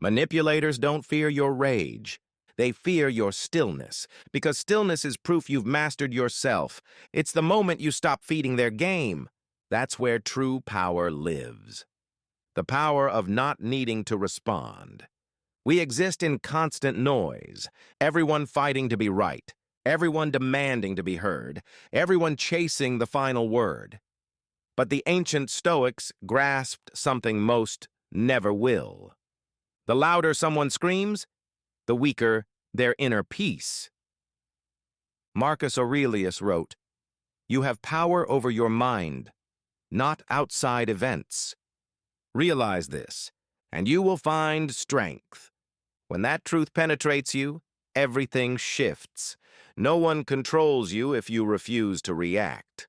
Manipulators don't fear your rage. They fear your stillness, because stillness is proof you've mastered yourself. It's the moment you stop feeding their game. That's where true power lives. The power of not needing to respond. We exist in constant noise, everyone fighting to be right, everyone demanding to be heard, everyone chasing the final word. But the ancient Stoics grasped something most never will. The louder someone screams, the weaker their inner peace. Marcus Aurelius wrote, "You have power over your mind, not outside events. Realize this, and you will find strength. When that truth penetrates you, everything shifts. No one controls you if you refuse to react.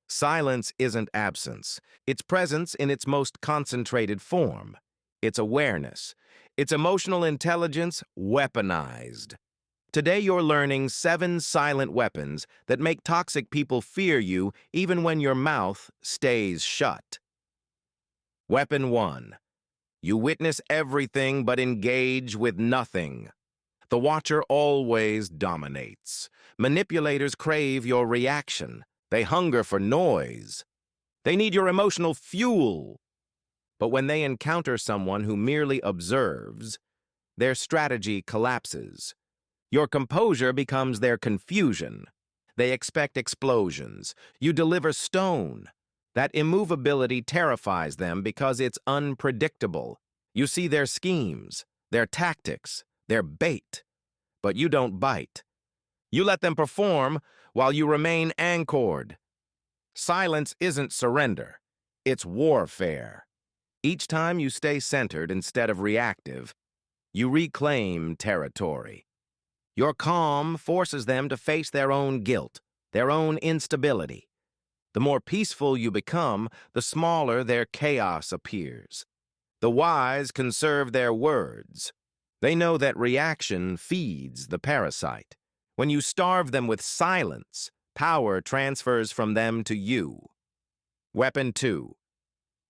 Silence isn't absence. It's presence in its most concentrated form. It's awareness. It's emotional intelligence weaponized. Today you're learning 7 silent weapons that make toxic people fear you even when your mouth stays shut. Weapon 1. You witness everything but engage with nothing. The watcher always dominates. Manipulators crave your reaction. They hunger for noise. They need your emotional fuel. But when they encounter someone who merely observes, their strategy collapses. Your composure becomes their confusion. They expect explosions. You deliver stone. That immovability terrifies them because it's unpredictable. You see their schemes, their tactics, their bait, but you don't bite. You let them perform while you remain anchored. Silence isn't surrender. It's warfare. Each time you stay centered instead of reactive, you reclaim territory. Your calm forces them to face their own guilt, their own instability. The more peaceful you become, the smaller their chaos appears. The wise conserve their words. They know that reaction feeds the parasite. When you starve them with silence, power transfers from them to you. Weapon 2.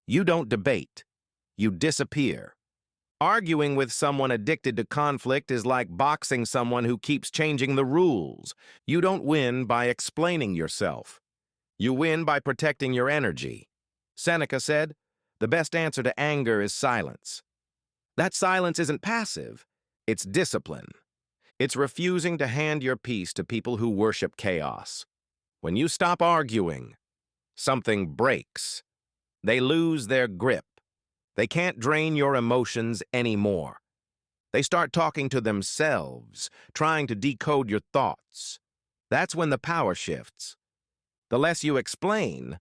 You don't debate. You disappear. Arguing with someone addicted to conflict is like boxing someone who keeps changing the rules. You don't win by explaining yourself. You win by protecting your energy. Seneca said, "The best answer to anger is silence." That silence isn't passive. It's discipline. It's refusing to hand your peace to people who worship chaos. When you stop arguing, something breaks. They lose their grip. They can't drain your emotions anymore. They start talking to themselves, trying to decode your thoughts. That's when the power shifts. The less you explain,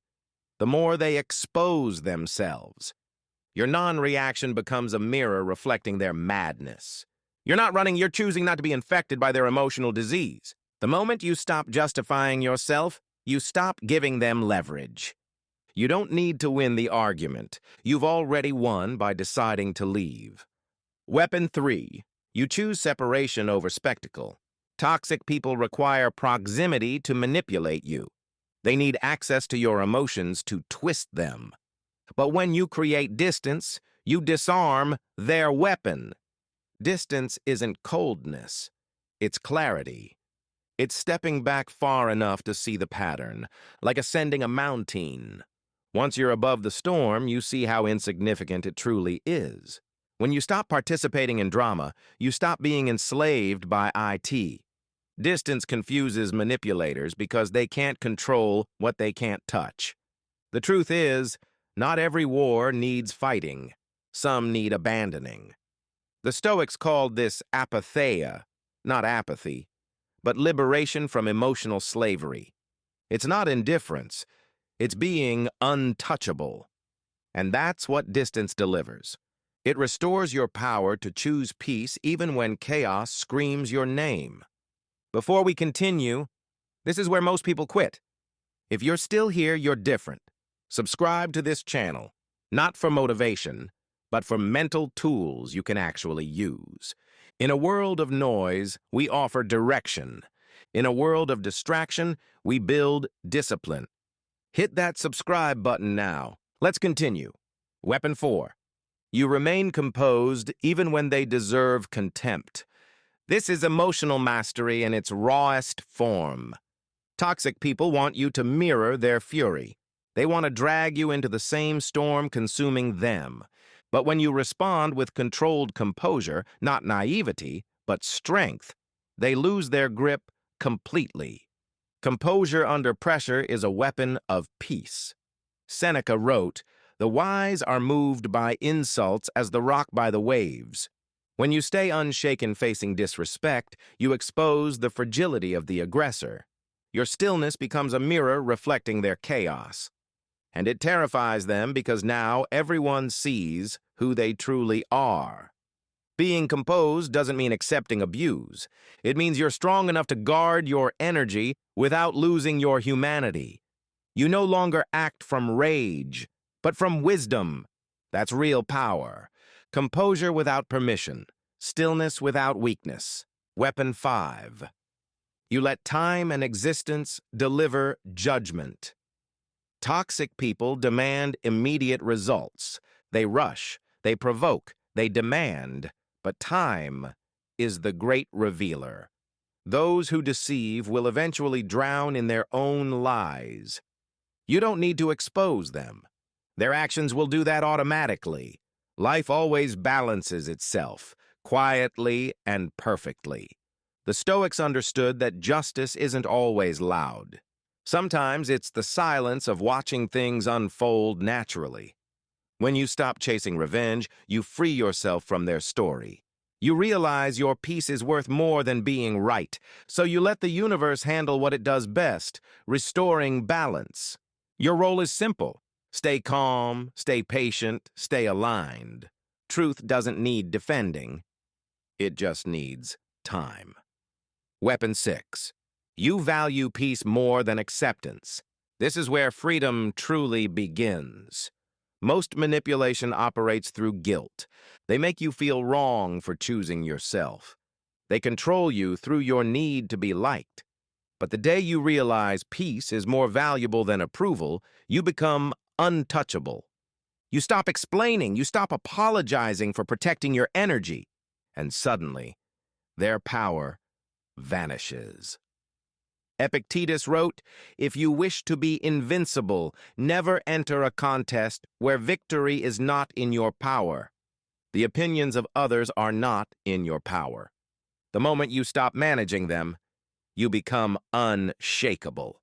the more they expose themselves. Your non-reaction becomes a mirror reflecting their madness. You're not running, you're choosing not to be infected by their emotional disease. The moment you stop justifying yourself, you stop giving them leverage. You don't need to win the argument. You've already won by deciding to leave. Weapon 3. You choose separation over spectacle. Toxic people require proximity to manipulate you. They need access to your emotions to twist them. But when you create distance, you disarm their weapon. Distance isn't coldness. It's clarity. It's stepping back far enough to see the pattern, like ascending a mountain. Once you're above the storm, you see how insignificant it truly is. When you stop participating in drama, you stop being enslaved by IT. Distance confuses manipulators because they can't control what they can't touch. The truth is, not every war needs fighting. Some need abandoning. The Stoics called this apatheia, not apathy, but liberation from emotional slavery. It's not indifference. It's being untouchable. And that's what distance delivers. It restores your power to choose peace even when chaos screams your name. Before we continue, this is where most people quit. If you're still here, you're different. Subscribe to this channel, not for motivation, but for mental tools you can actually use. In a world of noise, we offer direction. In a world of distraction, we build discipline. Hit that subscribe button now. Let's continue. Weapon 4. You remain composed even when they deserve contempt. This is emotional mastery in its rawest form. Toxic people want you to mirror their fury. They want to drag you into the same storm consuming them. But when you respond with controlled composure, not naivety, but strength, they lose their grip completely. Composure under pressure is a weapon of peace. Seneca wrote, "The wise are moved by insults as the rock by the waves." When you stay unshaken facing disrespect, you expose the fragility of the aggressor. Your stillness becomes a mirror reflecting their chaos. And it terrifies them because now everyone sees who they truly are. Being composed doesn't mean accepting abuse. It means you're strong enough to guard your energy without losing your humanity. You no longer act from rage, but from wisdom. That's real power. Composure without permission. Stillness without weakness. Weapon 5. You let time and existence deliver judgment. Toxic people demand immediate results. They rush, they provoke, they demand, but time is the great revealer. Those who deceive will eventually drown in their own lies. You don't need to expose them. Their actions will do that automatically. Life always balances itself, quietly and perfectly. The Stoics understood that justice isn't always loud. Sometimes it's the silence of watching things unfold naturally. When you stop chasing revenge, you free yourself from their story. You realize your peace is worth more than being right, so you let the universe handle what it does best, restoring balance. Your role is simple. Stay calm, stay patient, stay aligned. Truth doesn't need defending. It just needs time. Weapon 6. You value peace more than acceptance. This is where freedom truly begins. Most manipulation operates through guilt. They make you feel wrong for choosing yourself. They control you through your need to be liked. But the day you realize peace is more valuable than approval, you become untouchable. You stop explaining, you stop apologizing for protecting your energy, and suddenly, their power vanishes. Epictetus wrote, "If you wish to be invincible, never enter a contest where victory is not in your power. The opinions of others are not in your power. The moment you stop managing them, you become unshakable."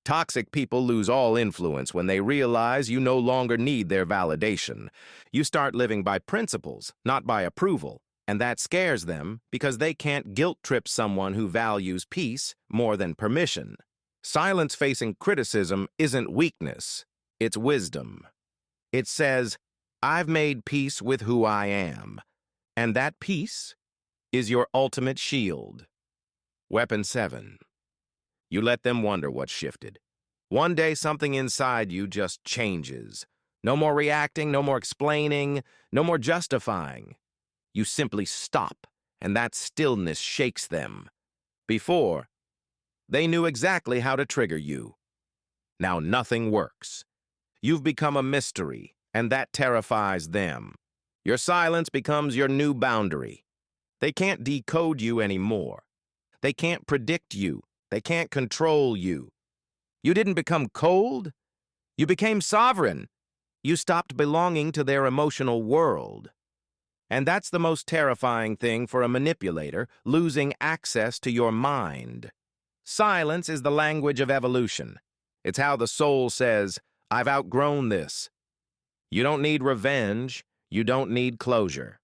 Toxic people lose all influence when they realize you no longer need their validation. You start living by principles, not by approval. And that scares them because they can't guilt-trip someone who values peace more than permission. Silence facing criticism isn't weakness, it's wisdom. It says, "I've made peace with who I am," and that peace is your ultimate shield. Weapon 7. You let them wonder what shifted. One day something inside you just changes. No more reacting, no more explaining, no more justifying. You simply stop, and that stillness shakes them. Before, they knew exactly how to trigger you. Now nothing works. You've become a mystery, and that terrifies them. Your silence becomes your new boundary. They can't decode you anymore. They can't predict you. They can't control you. You didn't become cold. You became sovereign. You stopped belonging to their emotional world. And that's the most terrifying thing for a manipulator, losing access to your mind. Silence is the language of evolution. It's how the soul says, "I've outgrown this." You don't need revenge. You don't need closure.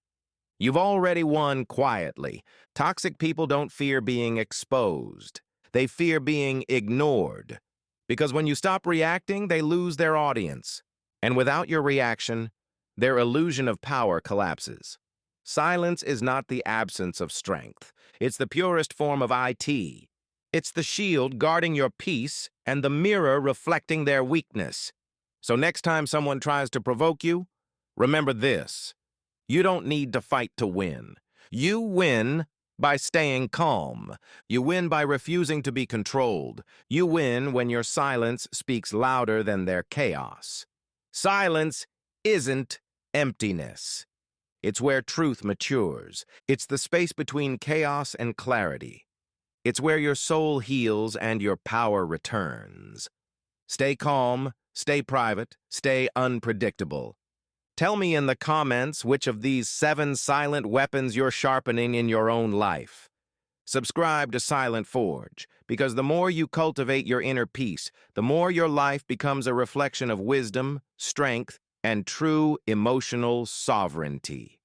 You've already won quietly. Toxic people don't fear being exposed. They fear being ignored. Because when you stop reacting, they lose their audience. And without your reaction, their illusion of power collapses. Silence is not the absence of strength. It's the purest form of IT. It's the shield guarding your peace and the mirror reflecting their weakness. So next time someone tries to provoke you, remember this. You don't need to fight to win. You win by staying calm. You win by refusing to be controlled. You win when your silence speaks louder than their chaos. Silence isn't emptiness. It's where truth matures. It's the space between chaos and clarity. It's where your soul heals and your power returns. Stay calm, stay private, stay unpredictable. Tell me in the comments which of these 7 silent weapons you're sharpening in your own life. Subscribe to Silent Forge, because the more you cultivate your inner peace, the more your life becomes a reflection of wisdom, strength, and true emotional sovereignty.